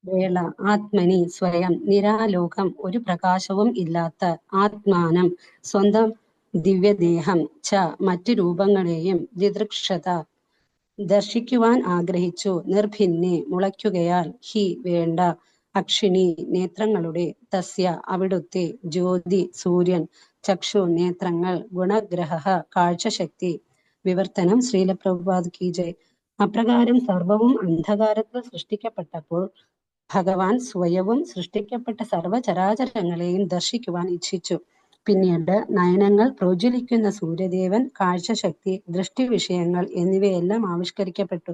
വേള ആത്മനി സ്വയം നിരാലോകം ഒരു പ്രകാശവും ഇല്ലാത്ത ആത്മാനം സ്വന്തം ദിവ്യദേഹം ച മറ്റു രൂപങ്ങളെയും ദിദൃക്ഷത ദർശിക്കുവാൻ ആഗ്രഹിച്ചു. നിർഭിന്നെ മുളയ്ക്കുകയാൽ ഹി വേണ്ട അക്ഷിണി നേത്രങ്ങളുടെ തസ്യ അവിടുത്തെ ജ്യോതി സൂര്യൻ ചക്ഷു നേത്രങ്ങൾ ഗുണഗ്രഹ കാഴ്ചശക്തി. വിവർത്തനം ശ്രീല പ്രഭുപാദ് കി ജയ്. അപ്രകാരം സർവവും അന്ധകാരത്തിൽ സൃഷ്ടിക്കപ്പെട്ടപ്പോൾ ഭഗവാൻ സ്വയവും സൃഷ്ടിക്കപ്പെട്ട സർവചരാചരങ്ങളെയും ദർശിക്കുവാൻ ഇച്ഛിച്ചു. പിന്നീട് നയനങ്ങൾ പ്രോജ്വലിക്കുന്ന സൂര്യദേവൻ, കാഴ്ചശക്തി, ദൃഷ്ടിവിഷയങ്ങൾ എന്നിവയെല്ലാം ആവിഷ്കരിക്കപ്പെട്ടു.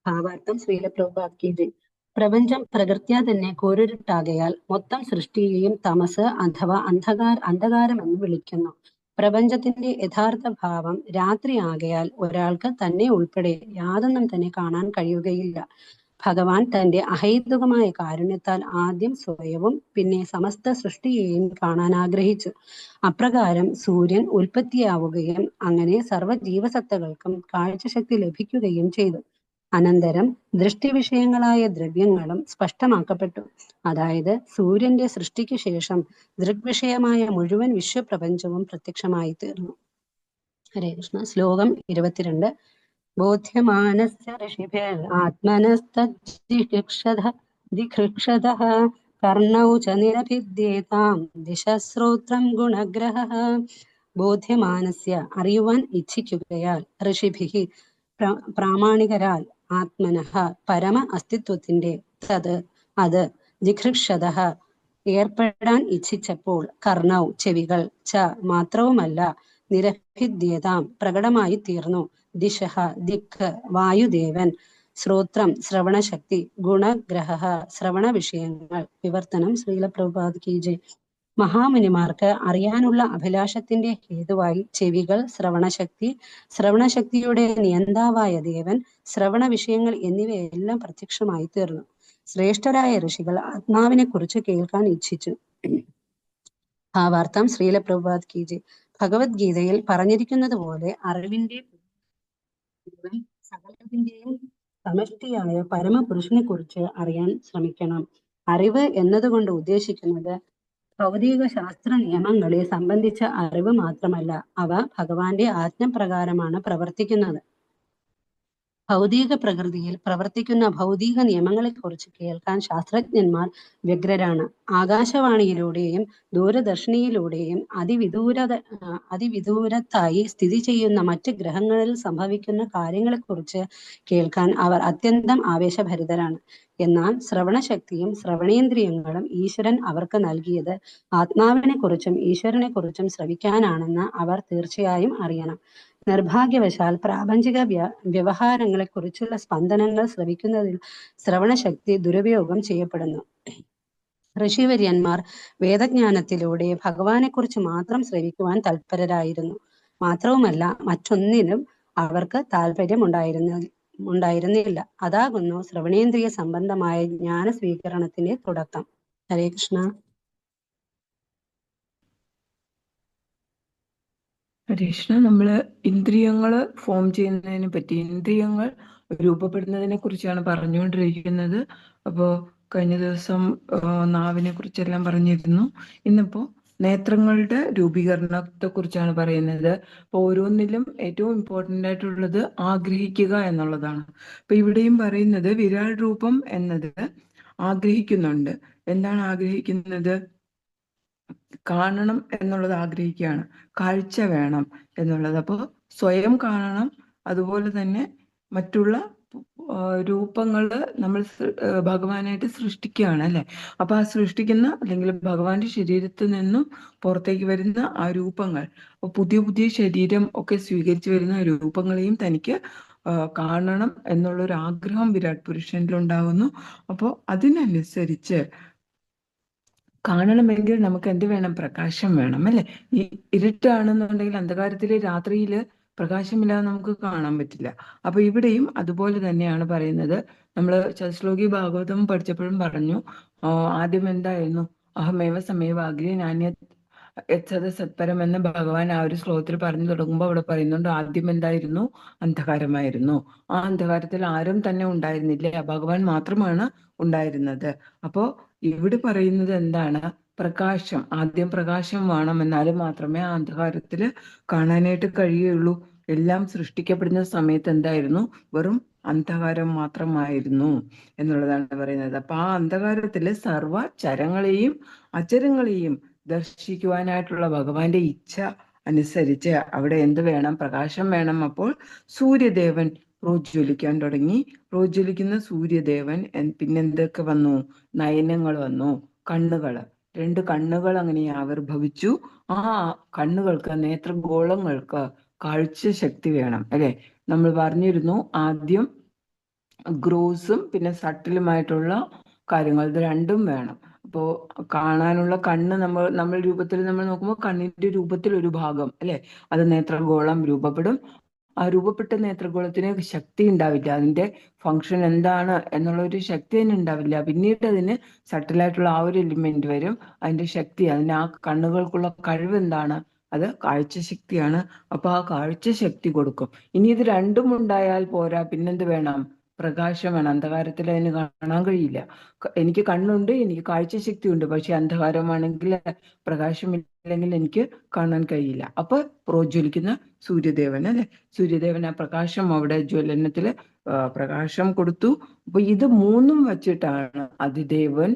ഭാവാർത്ഥം ശ്രീല പ്രഭുപാദ് കി ജയ്. പ്രപഞ്ചം പ്രകൃത്യാ തന്നെ കൂരിരുട്ടാകയാൽ മൊത്തം സൃഷ്ടിയെയും തമസ് അഥവാ അന്ധകാരം എന്ന് വിളിക്കുന്നു. പ്രപഞ്ചത്തിന്റെ യഥാർത്ഥ ഭാവം രാത്രി ആകയാൽ ഒരാൾക്ക് തന്നെ ഉൾപ്പെടെ യാതൊന്നും തന്നെ കാണാൻ കഴിയുകയില്ല. ഭഗവാൻ തന്റെ അഹൈതുകമായ കാരുണ്യത്താൽ ആദ്യം സ്വയവും പിന്നെ സമസ്ത സൃഷ്ടിയെയും കാണാൻ ആഗ്രഹിച്ചു. അപ്രകാരം സൂര്യൻ ഉൽപ്പത്തിയാവുകയും അങ്ങനെ സർവ്വ ജീവസത്തകൾക്കും കാഴ്ചശക്തി ലഭിക്കുകയും ചെയ്തു. അനന്തരം ദൃഷ്ടിവിഷയങ്ങളായ ദ്രവ്യങ്ങളും സ്പഷ്ടമാക്കപ്പെട്ടു. അതായത് സൂര്യന്റെ സൃഷ്ടിക്ക് ശേഷം ദൃഗ്വിഷയമായ മുഴുവൻ വിശ്വപ്രപഞ്ചവും പ്രത്യക്ഷമായി തീർന്നു. ഹരേ കൃഷ്ണ. ശ്ലോകം 22. ബോധ്യമാനസ്യ ഋഷിഭിർ ആത്മനസ്തജിഘൃക്ഷതഃ കർണൗ ച നിരഭിദ്യേതാം ദിശശ്രോത്രം ഗുണഗ്രഹഃ. ബോധ്യമാനസ്യ അറിയുവാൻ ഇച്ഛിക്കുകയാൽ ഋഷിഭിഹി പ്രാമാണികരാൽ ആത്മനഃ പരമ അസ്തിത്വത്തിന്റെ അത് ജിഘൃക്ഷതഃ ഏർപ്പെടാൻ ഇച്ഛിച്ചപ്പോൾ കർണൗ ചെവികൾ ച മാത്രവുമല്ല നിരഭിദ്യേതാം പ്രകടമായി തീർന്നു ദിശഃ ദിക്ക് വായുദേവൻ ശ്രോത്രം ശ്രവണശക്തി ഗുണഗ്രഹ ശ്രവണ വിഷയങ്ങൾ. വിവർത്തനം ശ്രീല പ്രഭുപാദ് കി ജയ്. മഹാമുനിമാർക്ക് അറിയാനുള്ള അഭിലാഷത്തിന്റെ ഹേതുവായി ചെവികൾ, ശ്രവണശക്തി, ശ്രവണശക്തിയുടെ നിയന്താവായ ദേവൻ, ശ്രവണ വിഷയങ്ങൾ എന്നിവയെല്ലാം പ്രത്യക്ഷമായി തീർന്നു. ശ്രേഷ്ഠരായ ഋഷികൾ ആത്മാവിനെ കുറിച്ച് കേൾക്കാൻ ഇച്ഛിച്ചു. ഭാവാർത്ഥം ശ്രീല പ്രഭുപാദ് കി ജയ്. ഭഗവത്ഗീതയിൽ പറഞ്ഞിരിക്കുന്നത് പോലെ അറിവിന്റെ സകലത്തിന്റെയും സമഷ്ടിയായ പരമപുരുഷനെ കുറിച്ച് അറിയാൻ ശ്രമിക്കണം. അറിവ് എന്നതുകൊണ്ട് ഉദ്ദേശിക്കുന്നത് ഭൗതിക ശാസ്ത്ര നിയമങ്ങളെ സംബന്ധിച്ച അറിവ് മാത്രമല്ല, അവ ഭഗവാന്റെ ആജ്ഞപ്രകാരമാണ് പ്രവർത്തിക്കുന്നത്. ഭൗതിക പ്രകൃതിയിൽ പ്രവർത്തിക്കുന്ന ഭൗതിക നിയമങ്ങളെക്കുറിച്ച് കേൾക്കാൻ ശാസ്ത്രജ്ഞന്മാർ വ്യഗ്രരാണ്. ആകാശവാണിയിലൂടെയും ദൂരദർശിനിയിലൂടെയും അതിവിദൂരത്തായി സ്ഥിതി ചെയ്യുന്ന മറ്റ് ഗ്രഹങ്ങളിൽ സംഭവിക്കുന്ന കാര്യങ്ങളെക്കുറിച്ച് കേൾക്കാൻ അവർ അത്യന്തം ആവേശഭരിതരാണ്. എന്നാൽ ശ്രവണശക്തിയും ശ്രവണേന്ദ്രിയങ്ങളും ഈശ്വരൻ അവർക്ക് നൽകിയത് ആത്മാവിനെ കുറിച്ചും ഈശ്വരനെ കുറിച്ചും ശ്രവിക്കാനാണെന്ന് അവർ തീർച്ചയായും അറിയണം. നിർഭാഗ്യവശാൽ പ്രാപഞ്ചിക വ്യവഹാരങ്ങളെ കുറിച്ചുള്ള സ്പന്ദനങ്ങൾ ശ്രവിക്കുന്നതിൽ ശ്രവണശക്തി ദുരുപയോഗം ചെയ്യപ്പെടുന്നു. ഋഷിവര്യന്മാർ വേദജ്ഞാനത്തിലൂടെ ഭഗവാനെക്കുറിച്ച് മാത്രം ശ്രവിക്കുവാൻ തൽപരരായിരുന്നു. മാത്രവുമല്ല മറ്റൊന്നിനും അവർക്ക് ഉണ്ടായിരുന്നില്ല. അതാകുന്നു ശ്രവണേന്ദ്രിയ സംബന്ധമായ ജ്ഞാന സ്വീകരണത്തിന്റെ തുടക്കം. ഹരേ കൃഷ്ണ. കൃഷ്ണ, നമ്മള് ഇന്ദ്രിയങ്ങള് ഫോം ചെയ്യുന്നതിനെ പറ്റി, ഇന്ദ്രിയങ്ങൾ രൂപപ്പെടുന്നതിനെ കുറിച്ചാണ് പറഞ്ഞുകൊണ്ടിരിക്കുന്നത്. അപ്പോൾ കഴിഞ്ഞ ദിവസം നാവിനെ കുറിച്ചെല്ലാം പറഞ്ഞിരുന്നു. ഇന്നിപ്പോ നേത്രങ്ങളുടെ രൂപീകരണത്തെ കുറിച്ചാണ് പറയുന്നത്. അപ്പോൾ ഓരോന്നിലും ഏറ്റവും ഇമ്പോർട്ടൻ്റ് ആയിട്ടുള്ളത് ആഗ്രഹിക്കുക എന്നുള്ളതാണ്. അപ്പൊ ഇവിടെയും പറയുന്നത് വിരാട് രൂപം എന്നത് ആഗ്രഹിക്കുന്നുണ്ട്. എന്താണ് ആഗ്രഹിക്കുന്നത്? കാണണം എന്നുള്ളത് ആഗ്രഹിക്കുകയാണ്. കാഴ്ച വേണം എന്നുള്ളത്. അപ്പോൾ സ്വയം കാണണം, അതുപോലെ തന്നെ മറ്റുള്ള രൂപങ്ങള് നമ്മൾ ഭഗവാനായിട്ട് സൃഷ്ടിക്കുകയാണ് അല്ലെ. അപ്പൊ ആ സൃഷ്ടിക്കുന്ന അല്ലെങ്കിൽ ഭഗവാന്റെ ശരീരത്തിൽ നിന്നും പുറത്തേക്ക് വരുന്ന ആ രൂപങ്ങൾ, പുതിയ പുതിയ ശരീരം ഒക്കെ സ്വീകരിച്ചു വരുന്ന രൂപങ്ങളെയും തനിക്ക് കാണണം എന്നുള്ളൊരു ആഗ്രഹം വിരാട് പുരുഷനിലുണ്ടാകുന്നു. അപ്പോൾ അതിനനുസരിച്ച് കാണണമെങ്കിൽ നമുക്ക് എന്ത് വേണം? പ്രകാശം വേണം അല്ലെ. ഈ ഇരുട്ടാണെന്നുണ്ടെങ്കിൽ അന്ധകാരത്തില് രാത്രിയില് പ്രകാശമില്ലാതെ നമുക്ക് കാണാൻ പറ്റില്ല. അപ്പൊ ഇവിടെയും അതുപോലെ തന്നെയാണ് പറയുന്നത്. നമ്മള് ചതുശ്ലോകി ഭാഗവതം പഠിച്ചപ്പോഴും പറഞ്ഞു, ആദ്യം എന്തായിരുന്നു? അഹമേവ സമേവ അഗ്രി യച്ഛത സത്പരം എന്ന് ഭഗവാൻ ആ ഒരു ശ്ലോകത്തിൽ പറഞ്ഞു തുടങ്ങുമ്പോൾ അവിടെ പറയുന്നുണ്ട്, ആദ്യം എന്തായിരുന്നു? അന്ധകാരമായിരുന്നു. ആ അന്ധകാരത്തിൽ ആരും തന്നെ ഉണ്ടായിരുന്നില്ല, ഭഗവാൻ മാത്രമാണ് ഉണ്ടായിരുന്നത്. അപ്പോ ഇവിടെ പറയുന്നത് എന്താണ്? പ്രകാശം, ആദ്യം പ്രകാശം വേണം, എന്നാലും മാത്രമേ ആ അന്ധകാരത്തില് കാണാനായിട്ട് കഴിയുള്ളൂ. എല്ലാം സൃഷ്ടിക്കപ്പെടുന്ന സമയത്ത് എന്തായിരുന്നു? വെറും അന്ധകാരം മാത്രമായിരുന്നു എന്നുള്ളതാണ് പറയുന്നത്. അപ്പൊ ആ അന്ധകാരത്തില് സർവ ചരങ്ങളെയും അചരങ്ങളെയും ദർശിക്കുവാനായിട്ടുള്ള ഭഗവാന്റെ ഇച്ഛ അനുസരിച്ച് അവിടെ എന്ത് വേണം? പ്രകാശം വേണം. അപ്പോൾ സൂര്യദേവൻ പ്രോജ്വലിക്കാൻ തുടങ്ങി. പ്രോജ്വലിക്കുന്ന സൂര്യദേവൻ പിന്നെന്തൊക്കെ വന്നു? നയനങ്ങൾ വന്നു, കണ്ണുകള്, 2 കണ്ണുകൾ അങ്ങനെ ആവിർഭവിച്ചു. ആ കണ്ണുകൾക്ക്, നേത്രഗോളങ്ങൾക്ക് കാഴ്ച ശക്തി വേണം, അല്ലെ? നമ്മൾ പറഞ്ഞിരുന്നു ആദ്യം ഗ്രോസും പിന്നെ സട്ടിലുമായിട്ടുള്ള കാര്യങ്ങൾ, ഇത് രണ്ടും വേണം. അപ്പോ കാണാനുള്ള കണ്ണ് നമ്മൾ രൂപത്തിൽ നമ്മൾ നോക്കുമ്പോൾ കണ്ണിന്റെ രൂപത്തിൽ ഒരു ഭാഗം, അല്ലെ, അത് നേത്രഗോളം രൂപപ്പെടും. ആ രൂപപ്പെട്ട നേത്രഗോളത്തിന് ശക്തി ഉണ്ടാവില്ല, അതിന്റെ ഫങ്ഷൻ എന്താണ് എന്നുള്ള ഒരു ശക്തി തന്നെ ഉണ്ടാവില്ല. പിന്നീട് അതിന് സട്ടിലായിട്ടുള്ള ആ ഒരു എലിമെന്റ് വരും, അതിന്റെ ശക്തി, അതിന് ആ കണ്ണുകൾക്കുള്ള കഴിവ് എന്താണ്? അത് കാഴ്ചശക്തിയാണ്. അപ്പൊ ആ കാഴ്ചശക്തി കൊടുക്കും. ഇനി ഇത് രണ്ടും ഉണ്ടായാൽ പോരാ, പിന്നെന്ത് വേണം? പ്രകാശം വേണം. അന്ധകാരത്തിൽ അതിന് കാണാൻ കഴിയില്ല. എനിക്ക് കണ്ണുണ്ട്, എനിക്ക് കാഴ്ചശക്തി ഉണ്ട്, പക്ഷെ അന്ധകാരമാണെങ്കിൽ, പ്രകാശമില്ലെങ്കിൽ എനിക്ക് കാണാൻ കഴിയില്ല. അപ്പൊ പ്രോജ്വലിക്കുന്ന സൂര്യദേവൻ, അല്ലെ, സൂര്യദേവൻ ആ പ്രകാശം അവിടെ ജ്വലനത്തില് പ്രകാശം കൊടുത്തു. അപ്പൊ ഇത് മൂന്നും വച്ചിട്ടാണ് അതിദേവം,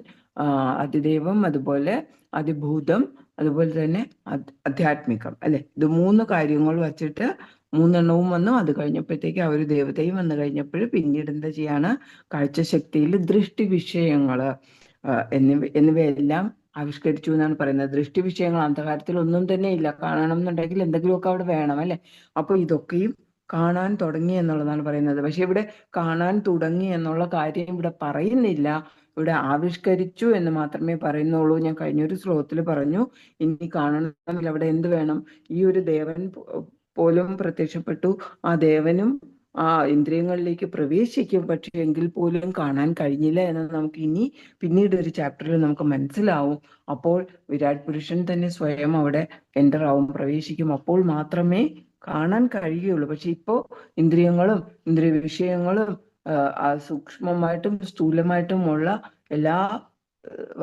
അതുപോലെ അതിഭൂതം, അതുപോലെ തന്നെ ആധ്യാത്മികം, അല്ലെ, ഇത് 3 കാര്യങ്ങൾ വച്ചിട്ട് 3 വന്നു. അത് കഴിഞ്ഞപ്പോഴത്തേക്ക് ആ ഒരു ദേവതയും വന്നു കഴിഞ്ഞപ്പോൾ പിന്നീട് എന്താ ചെയ്യാണ്? കാഴ്ചശക്തിയിൽ ദൃഷ്ടി വിഷയങ്ങള് എന്നിവയെല്ലാം ആവിഷ്കരിച്ചു എന്നാണ് പറയുന്നത്. ദൃഷ്ടി വിഷയങ്ങൾ അന്ധകാരത്തിൽ ഒന്നും തന്നെ ഇല്ല. കാണണം എന്നുണ്ടെങ്കിൽ എന്തെങ്കിലുമൊക്കെ അവിടെ വേണം, അല്ലെ? അപ്പൊ ഇതൊക്കെയും കാണാൻ തുടങ്ങി എന്നുള്ളതാണ് പറയുന്നത്. പക്ഷെ ഇവിടെ കാണാൻ തുടങ്ങി എന്നുള്ള കാര്യം ഇവിടെ പറയുന്നില്ല, ഇവിടെ ആവിഷ്കരിച്ചു എന്ന് മാത്രമേ പറയുന്നുള്ളൂ. ഞാൻ കഴിഞ്ഞൊരു ശ്ലോകത്തിൽ പറഞ്ഞു, ഇനി കാണണമെങ്കിൽ അവിടെ എന്ത് വേണം? ഈ ഒരു ദേവൻ പോലും പ്രത്യക്ഷപ്പെട്ടു. ആ ദേവനും ആ ഇന്ദ്രിയങ്ങളിലേക്ക് പ്രവേശിക്കും, പക്ഷെ എങ്കിൽ പോലും കാണാൻ കഴിഞ്ഞില്ല എന്ന് നമുക്ക് പിന്നീട് ഒരു ചാപ്റ്ററിൽ നമുക്ക് മനസ്സിലാവും. അപ്പോൾ വിരാട് പുരുഷൻ തന്നെ സ്വയം അവിടെ എൻ്റർ ആവും, പ്രവേശിക്കും. അപ്പോൾ മാത്രമേ കാണാൻ കഴിയുള്ളൂ. പക്ഷെ ഇപ്പോ ഇന്ദ്രിയങ്ങളും ഇന്ദ്രിയ വിഷയങ്ങളും സൂക്ഷ്മമായിട്ടും സ്ഥൂലമായിട്ടുമുള്ള എല്ലാ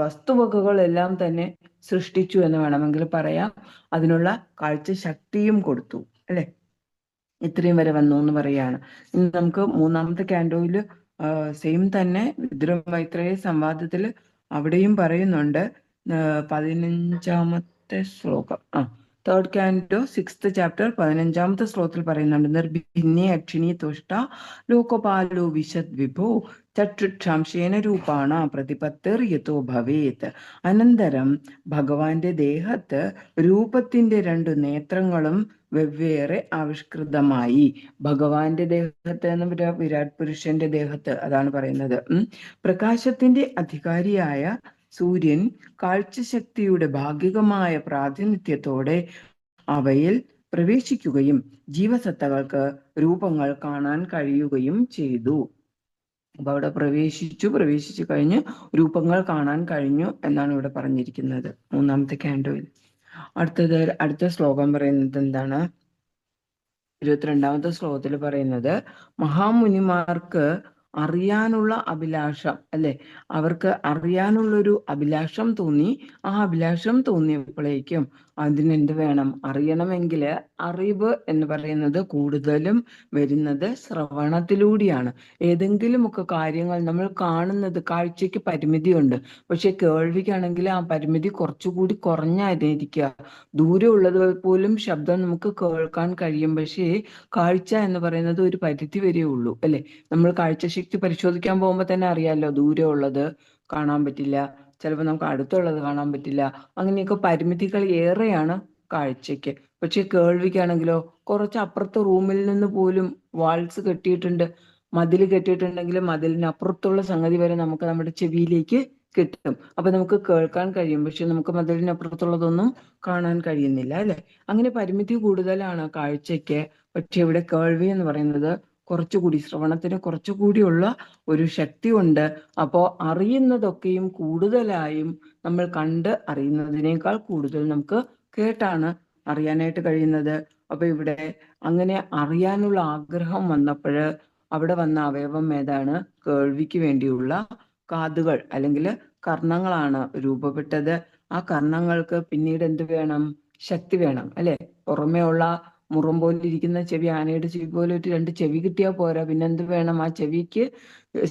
വസ്തുവകകളെല്ലാം തന്നെ സൃഷ്ടിച്ചു എന്ന് വേണമെങ്കിൽ പറയാം. അതിനുള്ള കാഴ്ചശക്തിയും കൊടുത്തു, അല്ലെ? ഇത്രയും വരെ വന്നു എന്ന് പറയാണ്. ഇനി നമുക്ക് 3ാമത്തെ കാൻഡോയില് സെയിം തന്നെ വിതുര മൈത്രേയ സംവാദത്തില് അവിടെയും പറയുന്നുണ്ട്. 15ാമത്തെ ശ്ലോകം, 3rd കാൻഡോ 6th ചാപ്റ്റർ 15ാമത്തെ ശ്ലോകത്തിൽ പറയുന്നുണ്ട്, നിർഭിന്യേ അക്ഷിണി തുഷ്ട ലോകപാലോ വിശദ് വിഭോ ചക്ഷുക്ഷാംശേന രൂപാണ പ്രതിപത്തിർ യതോ ഭവേത്. അനന്തരം ഭഗവാന്റെ ദേഹത്ത് രൂപത്തിന്റെ 2 നേത്രങ്ങളും വെവ്വേറെ ആവിഷ്കൃതമായി. ഭഗവാന്റെ ദേഹത്ത് എന്ന് വിരാട് പുരുഷന്റെ ദേഹത്ത്, അതാണ് പറയുന്നത്. പ്രകാശത്തിന്റെ അധികാരിയായ സൂര്യൻ കാഴ്ചശക്തിയുടെ ഭാഗികമായ പ്രാതിനിധ്യത്തോടെ അവയിൽ പ്രവേശിക്കുകയും ജീവസത്തകൾക്ക് രൂപങ്ങൾ കാണാൻ കഴിയുകയും ചെയ്തു. അപ്പൊ അവിടെ പ്രവേശിച്ചു കഴിഞ്ഞ് രൂപങ്ങൾ കാണാൻ കഴിഞ്ഞു എന്നാണ് ഇവിടെ പറഞ്ഞിരിക്കുന്നത് 3ാമത്തെ കാൻഡോയിൽ. അടുത്ത ശ്ലോകം പറയുന്നത് എന്താണ്? 22ാമത്തെ ശ്ലോകത്തിൽ പറയുന്നത്, മഹാമുനിമാർക്ക് അറിയാനുള്ള അഭിലാഷം, അല്ലെ, അവർക്ക് അറിയാനുള്ളൊരു അഭിലാഷം തോന്നി. ആ അഭിലാഷം തോന്നിയപ്പോഴേക്കും അതിനെന്ത് വേണം? അറിയണമെങ്കിൽ അറിവ് എന്ന് പറയുന്നത് കൂടുതലും വരുന്നത് ശ്രവണത്തിലൂടെയാണ്. ഏതെങ്കിലുമൊക്കെ കാര്യങ്ങൾ നമ്മൾ കാണുന്നത്, കാഴ്ചയ്ക്ക് പരിമിതിയുണ്ട്, പക്ഷെ കേൾവിക്കാണെങ്കിൽ ആ പരിമിതി കുറച്ചുകൂടി കുറഞ്ഞായിരിക്കുക. ദൂരെ ഉള്ളത് പോലും ശബ്ദം നമുക്ക് കേൾക്കാൻ കഴിയും. പക്ഷേ കാഴ്ച എന്ന് പറയുന്നത് ഒരു പരിധി വരെ ഉള്ളൂ, അല്ലെ? നമ്മൾ കാഴ്ചശക്തി പരിശോധിക്കാൻ പോകുമ്പോൾ തന്നെ അറിയാമല്ലോ, ദൂരെ ഉള്ളത് കാണാൻ പറ്റില്ല, ചിലപ്പോൾ നമുക്ക് അടുത്തുള്ളത് കാണാൻ പറ്റില്ല. അങ്ങനെയൊക്കെ പരിമിതികൾ ഏറെയാണ് കാഴ്ചയ്ക്ക്. പക്ഷെ കേൾവിക്കാണെങ്കിലോ, കുറച്ച് അപ്പുറത്തെ റൂമിൽ നിന്ന് പോലും വാൾസ് കെട്ടിയിട്ടുണ്ട്, മതിൽ കെട്ടിയിട്ടുണ്ടെങ്കിൽ മതിലിനപ്പുറത്തുള്ള സംഗതി വരെ നമുക്ക് നമ്മുടെ ചെവിയിലേക്ക് കിട്ടും. അപ്പൊ നമുക്ക് കേൾക്കാൻ കഴിയും, പക്ഷെ നമുക്ക് മതിലിനപ്പുറത്തുള്ളതൊന്നും കാണാൻ കഴിയുന്നില്ല, അല്ലെ? അങ്ങനെ പരിമിതി കൂടുതലാണ് കാഴ്ചയ്ക്ക്. പക്ഷെ ഇവിടെ കേൾവി എന്ന് പറയുന്നത് കുറച്ചുകൂടി, ശ്രവണത്തിന് കുറച്ചുകൂടിയുള്ള ഒരു ശക്തി ഉണ്ട്. അപ്പോ അറിയുന്നതൊക്കെയും കൂടുതലായും നമ്മൾ കണ്ട് അറിയുന്നതിനേക്കാൾ കൂടുതൽ നമുക്ക് കേട്ടാണ് അറിയാനായിട്ട് കഴിയുന്നത്. അപ്പൊ ഇവിടെ അങ്ങനെ അറിയാനുള്ള ആഗ്രഹം വന്നപ്പോൾ അവിടെ വന്ന അവയവം ഏതാണ്? കേൾവിക്ക് വേണ്ടിയുള്ള കാതുകൾ അല്ലെങ്കിൽ കർണങ്ങളാണ് രൂപപ്പെട്ടത്. ആ കർണങ്ങൾക്ക് പിന്നീട് എന്ത് വേണം? ശക്തി വേണം, അല്ലെ? പുറമേ ഉള്ള മുറം പോലെ ഇരിക്കുന്ന ചെവി, ആനയുടെ ചെവി പോലെ ഒരു 2 ചെവി കിട്ടിയാൽ പോരാ, പിന്നെ എന്ത് വേണം? ആ ചെവിക്ക്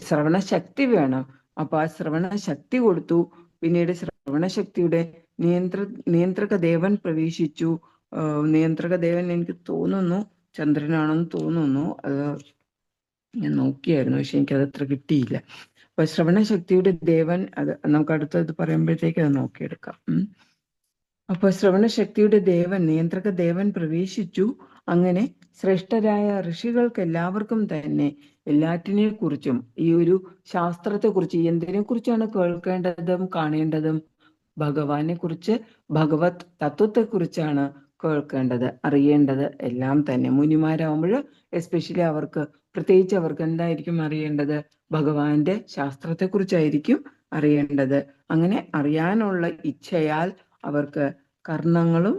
ശ്രവണശക്തി വേണം. അപ്പൊ ആ ശ്രവണശക്തി കൊടുത്തു. പിന്നീട് ശ്രവണശക്തിയുടെ നിയന്ത്രക ദേവൻ പ്രവേശിച്ചു. നിയന്ത്രക ദേവൻ എനിക്ക് തോന്നുന്നു ചന്ദ്രനാണെന്ന് തോന്നുന്നു. അത് ഞാൻ നോക്കിയായിരുന്നു, പക്ഷെ എനിക്കത് അത്ര കിട്ടിയില്ല. അപ്പൊ ശ്രവണശക്തിയുടെ ദേവൻ, അത് നമുക്ക് അടുത്തത് പറയുമ്പോഴത്തേക്ക് അത് നോക്കിയെടുക്കാം. അപ്പൊ ശ്രവണശക്തിയുടെ ദേവൻ, നിയന്ത്രക ദേവൻ പ്രവേശിച്ചു. അങ്ങനെ ശ്രേഷ്ഠരായ ഋഷികൾക്ക് എല്ലാവർക്കും തന്നെ എല്ലാറ്റിനെ കുറിച്ചും, ഈ ഒരു ശാസ്ത്രത്തെ കുറിച്ച്, എന്തിനെ കുറിച്ചാണ് കേൾക്കേണ്ടതും കാണേണ്ടതും? ഭഗവാനെ കുറിച്ച്, ഭഗവത് തത്വത്തെ കുറിച്ചാണ് കേൾക്കേണ്ടത്, അറിയേണ്ടത് എല്ലാം തന്നെ. മുനിമാരാകുമ്പോൾ എസ്പെഷ്യലി അവർക്ക്, പ്രത്യേകിച്ച് അവർക്ക് എന്തായിരിക്കും അറിയേണ്ടത്? ഭഗവാന്റെ ശാസ്ത്രത്തെ കുറിച്ചായിരിക്കും അറിയേണ്ടത്. അങ്ങനെ അറിയാനുള്ള ഇച്ഛയാൽ അവർക്ക് കർണങ്ങളും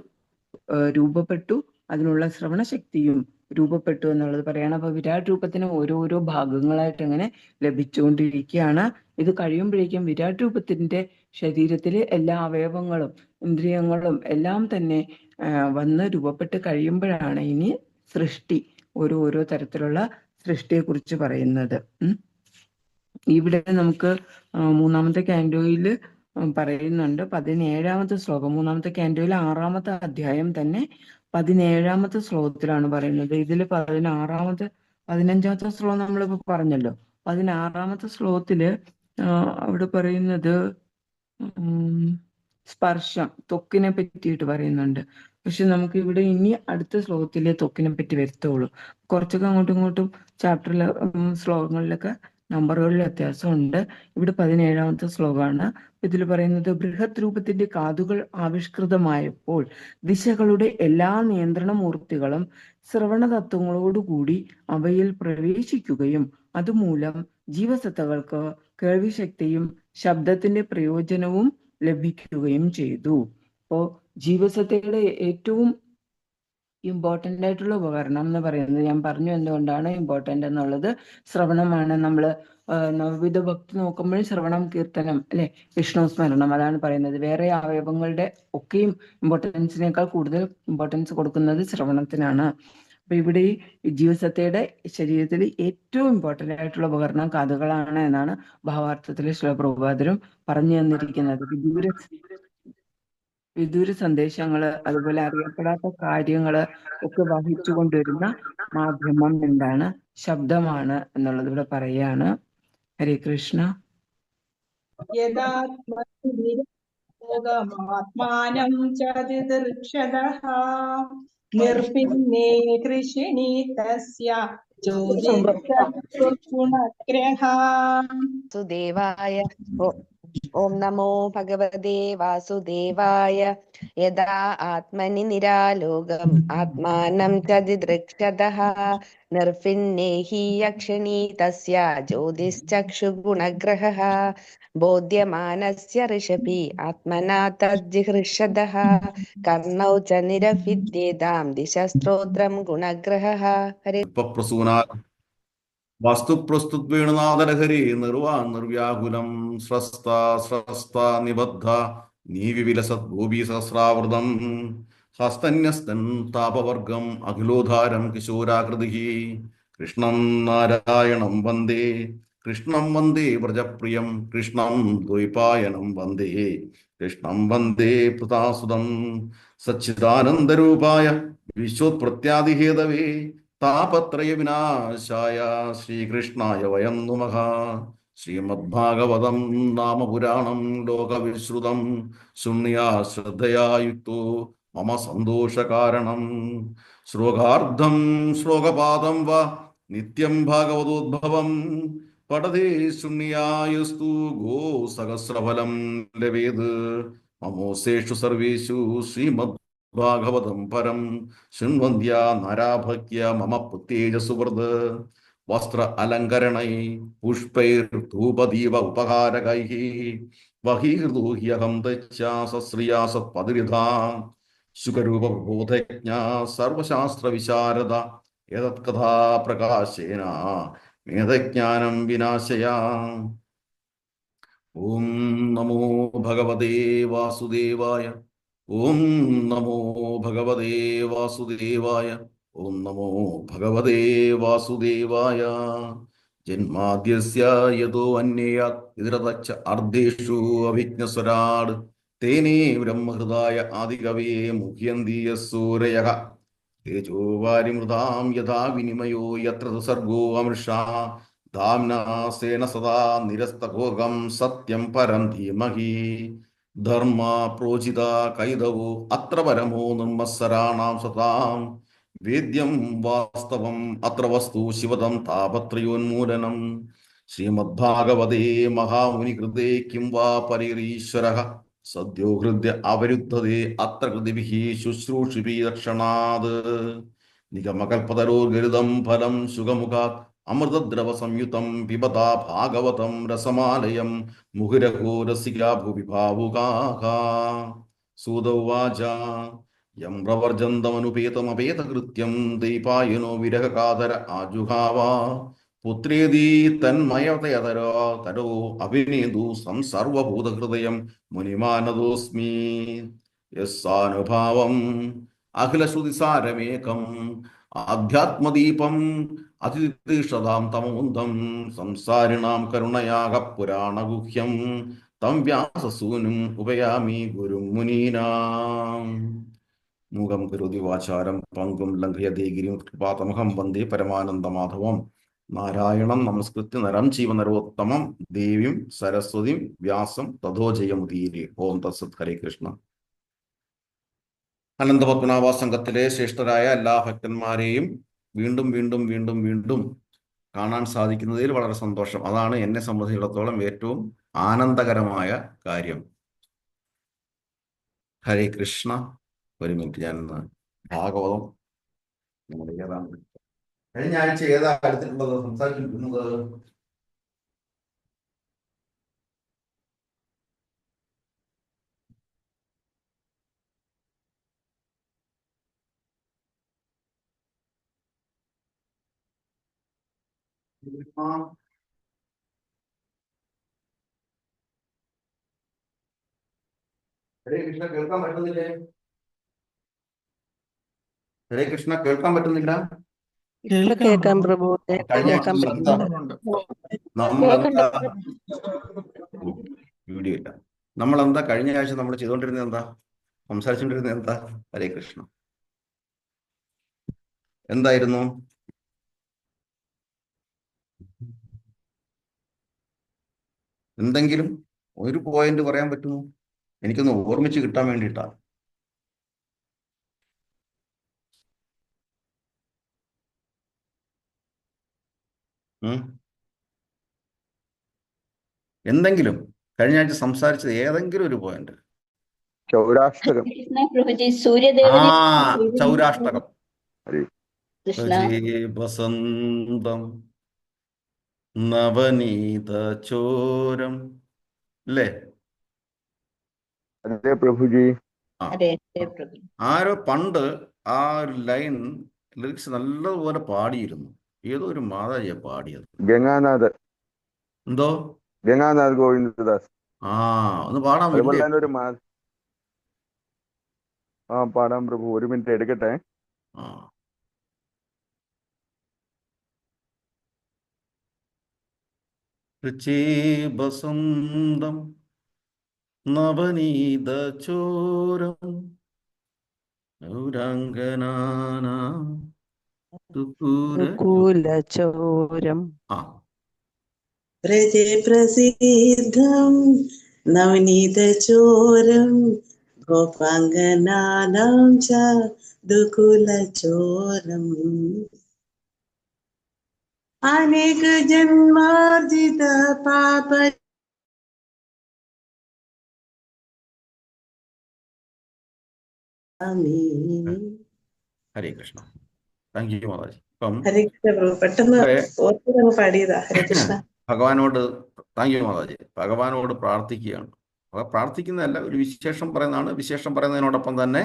രൂപപ്പെട്ടു, അതിനുള്ള ശ്രവണശക്തിയും രൂപപ്പെട്ടു എന്നുള്ളത് പറയണം. അപ്പൊ വിരാട് രൂപത്തിന് ഓരോരോ ഭാഗങ്ങളായിട്ട് അങ്ങനെ ലഭിച്ചുകൊണ്ടിരിക്കുകയാണ്. ഇത് കഴിയുമ്പോഴേക്കും വിരാട് രൂപത്തിന്റെ ശരീരത്തിലെ എല്ലാ അവയവങ്ങളും ഇന്ദ്രിയങ്ങളും എല്ലാം തന്നെ വന്ന് രൂപപ്പെട്ട് കഴിയുമ്പോഴാണ് ഇനി സൃഷ്ടി, ഓരോ തരത്തിലുള്ള സൃഷ്ടിയെ കുറിച്ച് പറയുന്നത്. ഇവിടെ നമുക്ക് 3-ാമത്തെ കാൻഡോയിൽ പറയുന്നുണ്ട്. 17-ാമത്തെ ശ്ലോകം, 3-ാമത്തെ കാൻഡോയിൽ 6-ാമത്തെ അധ്യായം തന്നെ 17-ാമത്തെ ശ്ലോകത്തിലാണ് പറയുന്നത്. ഇതിൽ 15-ാമത്തെ ശ്ലോകം നമ്മളിപ്പോ പറഞ്ഞല്ലോ. 16-ാമത്തെ ശ്ലോകത്തില് അവിടെ പറയുന്നത് സ്പർശം, ത്വക്കിനെ പറ്റിയിട്ട് പറയുന്നുണ്ട്. പക്ഷെ നമുക്ക് ഇവിടെ ഇനി അടുത്ത ശ്ലോകത്തിലെ ത്വക്കിനെ പറ്റി വരുത്തുള്ളൂ. കുറച്ചൊക്കെ അങ്ങോട്ടും ഇങ്ങോട്ടും ചാപ്റ്ററിലെ ശ്ലോകങ്ങളിലൊക്കെ നമ്പറുകളിൽ വ്യത്യാസമുണ്ട്. ഇവിടെ 17-ാമത്തെ ശ്ലോകമാണ്. ഇതിൽ പറയുന്നത്, ബൃഹത് രൂപത്തിന്റെ കാതുകൾ ആവിഷ്കൃതമായപ്പോൾ ദിശകളുടെ എല്ലാ നിയന്ത്രണ മൂർത്തികളും ശ്രവണതത്വങ്ങളോടുകൂടി അവയിൽ പ്രവേശിക്കുകയും അതുമൂലം ജീവസത്തകൾക്ക് കേൾവിശക്തിയും ശബ്ദത്തിന്റെ പ്രയോജനവും ലഭിക്കുകയും ചെയ്തു. അപ്പോ ജീവസത്തയുടെ ഏറ്റവും ഇമ്പോർട്ടൻ്റ് ആയിട്ടുള്ള ഉപകരണം എന്ന് പറയുന്നത്, ഞാൻ പറഞ്ഞു എന്തുകൊണ്ടാണ് ഇമ്പോർട്ടൻ്റ് എന്നുള്ളത്, ശ്രവണമാണ്. നമ്മൾ നവവിധ ഭക്തി നോക്കുമ്പോൾ ശ്രവണം, കീർത്തനം, അല്ലെ, വിഷ്ണു സ്മരണം, അതാണ് പറയുന്നത്. വേറെ അവയവങ്ങളുടെ ഒക്കെയും ഇമ്പോർട്ടൻസിനേക്കാൾ കൂടുതൽ ഇമ്പോർട്ടൻസ് കൊടുക്കുന്നത് ശ്രവണത്തിനാണ്. അപ്പൊ ഇവിടെ ഈ ജീവസത്തയുടെ ശരീരത്തിൽ ഏറ്റവും ഇമ്പോർട്ടൻ്റ് ആയിട്ടുള്ള ഉപകരണം കാതുകളാണ് എന്നാണ് ഭാവാർത്ഥത്തിലെ ശ്രീല പ്രഭുപാദരും പറഞ്ഞു തന്നിരിക്കുന്നത്. വിദൂര സന്ദേശങ്ങള്, അതുപോലെ അറിയപ്പെടാത്ത കാര്യങ്ങള് ഒക്കെ വഹിച്ചു കൊണ്ടുവരുന്ന മാധ്യമം എന്താണ്? ശബ്ദമാണ് എന്നുള്ളത് ഇവിടെ പറയാണ്. ഹരേ കൃഷ്ണ. യഥാത്മാനം ചരിതൃക്ഷതഃ നിർഭിന്നേ കൃഷിണീ തസ്യ ജ്യോതിർഗുണഗ്രഹ. സുദേവായ ഓം നമോ ഭഗവതേ വാസുദേവായ. യഥാ ആത്മനി നിരാലോകം ആത്മാനം ചദിദൃക്ഷതഃ നിർഭിന്നേഹി യക്ഷണീ തസ്യ ജ്യോതിശ്ചക്ഷുഗുണഗ്രഹഃ ബോധ്യമാനസ്യ ഋഷഭി ആത്മനാ തജ്ജിഹൃഷതഃ കർണൗ ച നിരഭിദ്യേതാം ദിശസ്ത്രോത്രം ഗുണഗ്രഹഃ. ഹരേ വസ്തുപ്രസ്തുത് വേണുനാഥലഹരി നിർവ്യാകുലം സ്രസ്ത നിബദ്ധ നീവിവിലസത് ഗോപീ സഹസ്രാവൃതം ഹസ്തന്യസ്തൻ താപവർഗം അഖിലോധാരം കിശോരാകൃതി കൃഷ്ണം നാരായണം വന്ദേ. കൃഷ്ണം വന്ദേ വ്രജപ്രിയം കൃഷ്ണം ദ്വൈപായനം വന്ദേ. കൃഷ്ണം വന്ദേ പൃതാസുതം സച്ചിദാനന്ദരൂപായ വിശ്വോത്പത്യാദിഹേതവേ താപത്രയ വിനാശായ ശ്രീകൃഷ്ണായ വയം നുമഃ. ശ്രീമദ്ഭാഗവതം നാമ പുരാണം ലോകവിശ്രുതം ശൃണ്യാ ശ്രദ്ധയാ യുക്തോ മമ സന്തോഷകാരണം. ശ്ലോകാർദ്ധം ശ്ലോകപാദം വ നിത്യം ഭാഗവതോദ്ഭവം പഠതേ ശൃണ്യായസ്തു ഗോ സഹസ്രഫലം ലഭേത്. മമോസേഷു സർവേഷു ശ്രീമദ് ഭാഗവതം പരം ശൃണ്വന്ത്യാ നരാഭക്യ മമ പുത്തേജസുവൃത്. വസ്ത്ര അലങ്കരണൈ പുഷ്പൈർധൂപദീപ ഉപഹാരകൈഃ ബഹിർദൂഹ്യഹം ദച്ഛാ സശ്രിയാ സത്പതിരിധാം സുഖരൂപബോധജ്ഞ സർവശാസ്ത്ര വിശാരദ ഏതത്കഥാ പ്രകാശേന മേധജ്ഞാനം വിനാശയാ. ഓം നമോ ഭഗവതേ വാസുദേവായ. ഓം നമോ ഭഗവതേ വാസുദേവായ. ഓം നമോ ഭഗവതേ വാസുദേവായ. ജന്മാദ്യസ്യ യതോ അന്യാത് ഇതരതച്ച അർദ്ധേഷു അഭിജ്ഞസ്വരാട് തേനേ ബ്രഹ്മഹൃദായ ആദികവേ മുഹ്യന്തി യസ്സൂരയഃ. തേജോ വാരിമൃതാം യഥാ വിനിമയോ യത്ര സർഗോ അമൃഷാ ധാംനാ സേന സദാ നിരസ്തഘോകം സത്യം പരം ധീമഹി. ധർമ്മ പ്രോചിത കൈതവോ അത്ര പരമോ നിർമ്മത്സരാണാം സതാം. വേദ്യം വാസ്തവം അത്ര വസ്തു ശിവദം താപത്രയോന്മൂലനം. ശ്രീമദ്ഭാഗവതേ മഹാമുനികൃതേ കിം വാ പരിരീശ്വരഃ സദ്യോ ഹൃദ്യ അവരുദ്ധതേ അത്ര കൃതിഭിः ശുശ്രൂഷിഭിः രക്ഷണാത്. നിഗമകൽപതരോർഗരിതം ഫലം സുഖമുഖാത് അമൃതദ്രവ സംയുതം പിബതാ ഭാഗവതം രസമാലയം മുഹുരഹോ രസികാ ഭുവി ഭാവുകാഃ. സൂത ഉവാച യം പ്രവർജന്തമനുപേതമപേതകൃത്യം ദൈപായനോ വിരഹകാതര ആജുഹാവ. പുത്രേതി തന്മയതയതരോ തരോ അഭിനേതു സംസർവഭൂതഹൃദയം മുനിമാനതോസ്മി. യസ്സാനുഭാവം അഖിലശ്രുതിസാരമേകം ആധ്യാത്മദീപം അതിതിഷതാം തമോന്ധം സംസാരിണാം കരുണയാഗ പുരാണഗുഹ്യം തം വ്യാസസൂനും ഉപയാമി ഗുരും മുനീനാം. മൂകം കരോതി വാചാരം പങ്കും ലംഘയതേ ഗിരിം കൃപാതമഹം വന്ദേ പരമാനന്ദമാധവം. നാരായണം നമസ്കൃത്യ നരം ചൈവ നരോത്തമം ദേവീം സരസ്വതിം വ്യാസം തഥോ ജയമുദീരേ. ഓം തത്സത്. ഹരേ കൃഷ്ണ. അനന്തപത്മനാഭ സംഘത്തിലെ ശ്രേഷ്ഠരായ എല്ലാ ഭക്തന്മാരെയും വീണ്ടും വീണ്ടും വീണ്ടും വീണ്ടും കാണാൻ സാധിക്കുന്നതിൽ വളരെ സന്തോഷം. അതാണ് എന്നെ സംബന്ധിച്ചിടത്തോളം ഏറ്റവും ആനന്ദകരമായ കാര്യം. ഹരേ കൃഷ്ണ. ഒരു മിനിറ്റ്, ഞാൻ ഭാഗവതം നമ്മുടെ ഏതാണ് കഴിഞ്ഞ ആഴ്ച ഏതാ എടുത്തിട്ടുള്ളത് സംസാരിച്ചിരിക്കുന്നത്? ഹരേ കൃഷ്ണ, കേൾക്കാൻ പറ്റുന്നില്ലേ? ഹരേ കൃഷ്ണ, കേൾക്കാൻ പറ്റുന്നില്ല? കേൾക്കാം പ്രഭു, കഴിഞ്ഞ കേൾക്കാൻ ആഴ്ച പറ്റുന്നു. നമ്മളെന്താ വീഡിയോ ഇല്ല. നമ്മളെന്താ കഴിഞ്ഞ ആഴ്ച നമ്മൾ ചെയ്തുകൊണ്ടിരുന്നത് എന്താ, സംസാരിച്ചുകൊണ്ടിരുന്നത് എന്താ? ഹരേ കൃഷ്ണ, എന്തായിരുന്നു? എന്തെങ്കിലും ഒരു പോയിന്റ് പറയാൻ പറ്റുമോ? എനിക്കൊന്ന് ഓർമ്മിച്ച് കിട്ടാൻ വേണ്ടിയിട്ടാ. എന്തെങ്കിലും കഴിഞ്ഞ ആഴ്ച സംസാരിച്ചത് ഏതെങ്കിലും ഒരു പോയിന്റ്. ചൗരാഷ്ടകം. ആ, ചൗരാഷ്ടകം. ബസന്തം നവനീത ചോരം അല്ലേ? അതെ പ്രഭുജി. ആരോ പണ്ട് ആ ഒരു ലൈൻ ലിറിക്സ് നല്ലതുപോലെ പാടിയിരുന്നു. ഏതോ ഒരു മാതാജിയാ പാടിയത്. ഗംഗാനാഥ്. എന്തോ ഗംഗാനാഥ് ഗോവിന്ദദാസ്. ആ, ഒന്ന് പാടാൻ അതുപോലെ തന്നെ ഒരു പാടാം പ്രഭു. ഒരു മിനിറ്റ് എടുക്കട്ടെ. ആ, ബസന്തം നവനീത ചോരം ചോരം. ആ, വ്രജേ പ്രസിദ്ധം നവനീതചോരം ഗോപാംഗനാനാം ച ദുകുലചോരം അനേക ജന്മാർജിത പാപ ഹരേ കൃഷ്ണ. Thank you Mataji. ഇപ്പം ഹരേ കൃഷ്ണ പ്രഭു, പെട്ടെന്ന് ഓർത്ത് പാടിയതാ. ഹരേ കൃഷ്ണ. ഭഗവാനോട് താങ്ക് യു മാതാജി. ഭഗവാനോട് പ്രാർത്ഥിക്കുകയാണ്. പ്രാർത്ഥിക്കുന്നതല്ല, ഒരു വിശേഷം പറയുന്നതാണ്. വിശേഷം പറയുന്നതിനോടൊപ്പം തന്നെ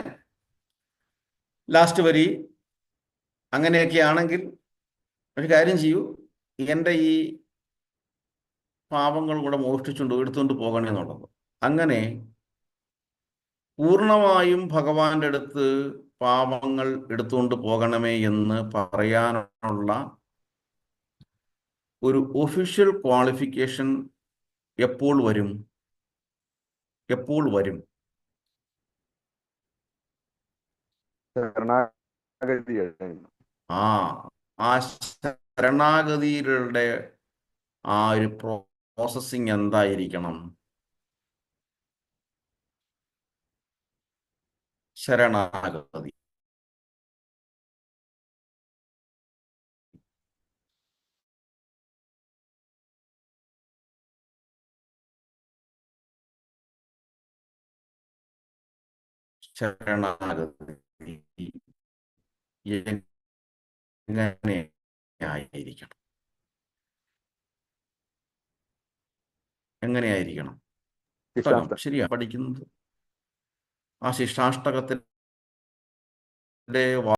ലാസ്റ്റ് വരി അങ്ങനെയൊക്കെ ആണെങ്കിൽ ഒരു കാര്യം ചെയ്യൂ, എൻ്റെ ഈ പാപങ്ങൾ കൂടെ മോഷ്ടിച്ചുകൊണ്ട് എടുത്തുകൊണ്ട് പോകണേ എന്നുള്ളത്. അങ്ങനെ പൂർണ്ണമായും ഭഗവാന്റെ അടുത്ത് പാപങ്ങൾ എടുത്തുകൊണ്ട് പോകണമേ എന്ന് പറയാനുള്ള ഒരു ഒഫീഷ്യൽ ക്വാളിഫിക്കേഷൻ എപ്പോൾ വരും? എപ്പോൾ വരും? ശരണാഗതി ആ ശരണാഗതിയുടെ ആ ഒരു പ്രോസസ്സിങ് എന്തായിരിക്കണം? ശരണാഗതി. ശരണാഗതി എങ്ങനെയായിരിക്കണം? എങ്ങനെയായിരിക്കണം? ശിഷ്ടാഷ്ടകം. ശരിയാ പഠിക്കുന്നത്. ആ ശിഷ്ടാഷ്ടകത്തിന്റെ